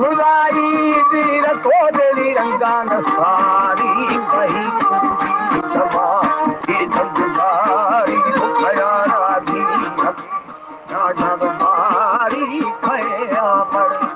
खुदाई वीर तो दिली रंगान सारी वही समा ये जगदारी खया राधी ना जगदारी खया पर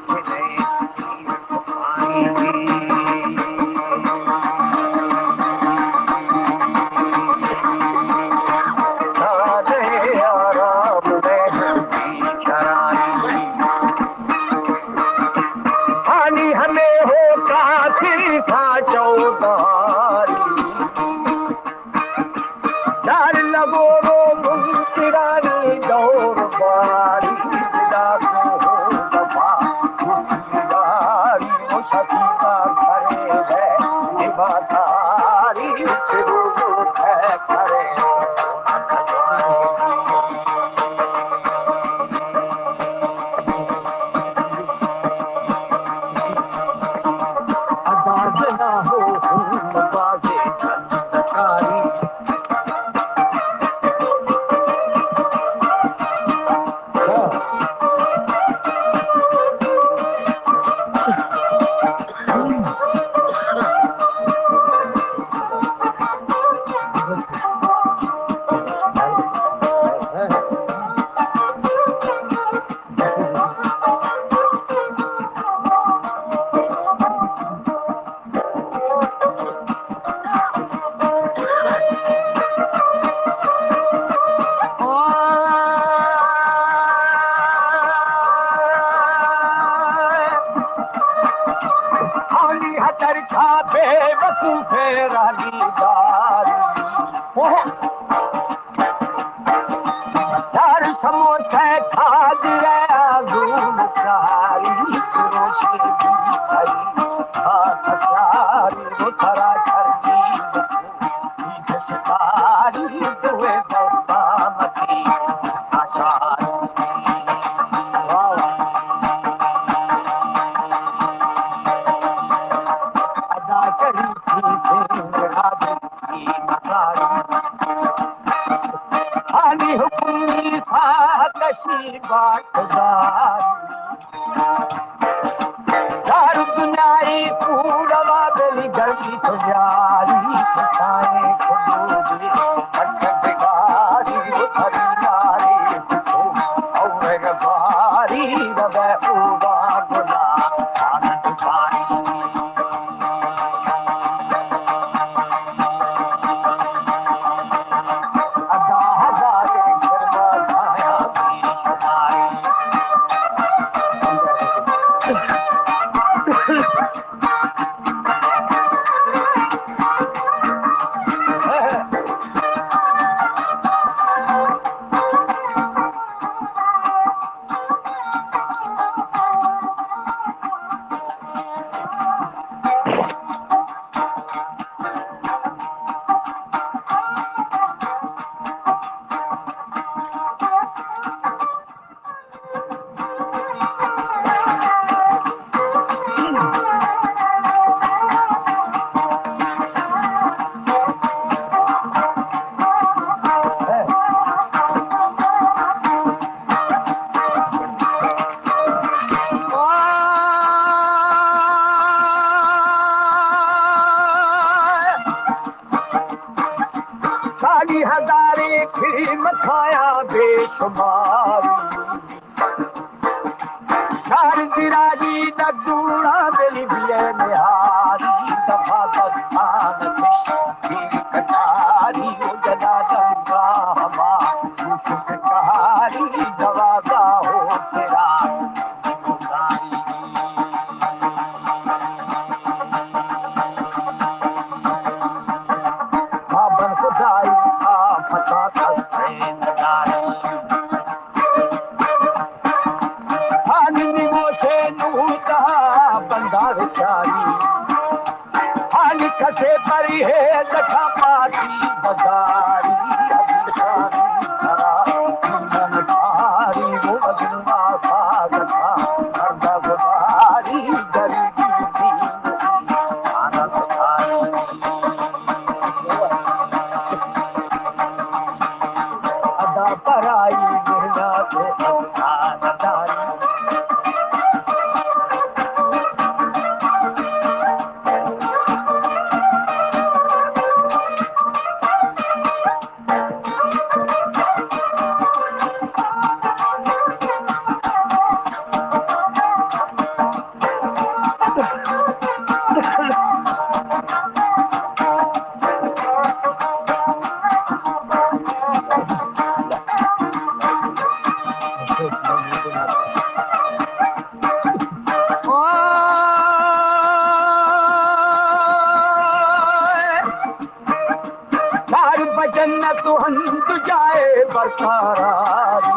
तू हंद जाए बरकरारी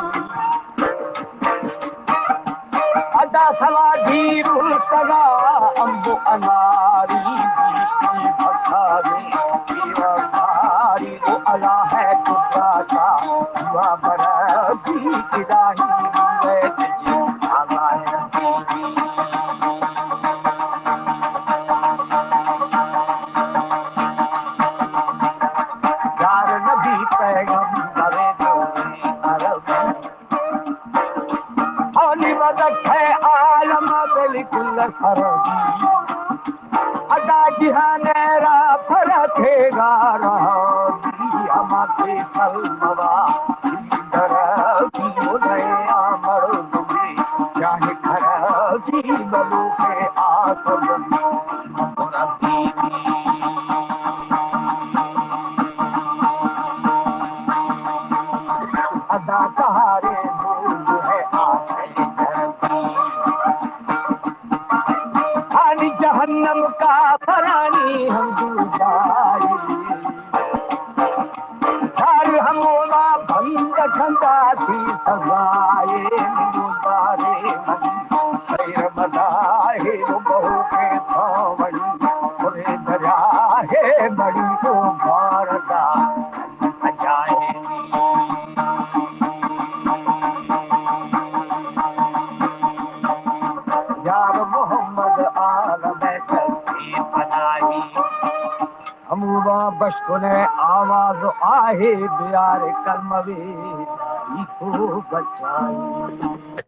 अदा सवा धीरू सदा अंबु अनारी बीष्टी भखारी जीवनारी वो अला है कुदराता हुआ बरदी इलाही है जी आगाए यार नबी पैगंबर जो अरब होली मदद है आलम बिल्कुल सरदी अदा जिहानेरा फरखेगा रही हमारे सलमवा दरदी उदय अमर दुबी चाहे खरदी बलू के आसमन अदा कहारे भूल है आनी जहन्नम का फरानी हम गुजारी हर हमोला भंग ठंडा थी सजाए गुजारे शैर बदाए बहु के थावड़ी पूरे दरिया है बड़ी को भारदा अजाए यार मोहम्मद आलम चलती बनाई हमूबा बशकुने आवाज आहे बियार कलमवे को बचाई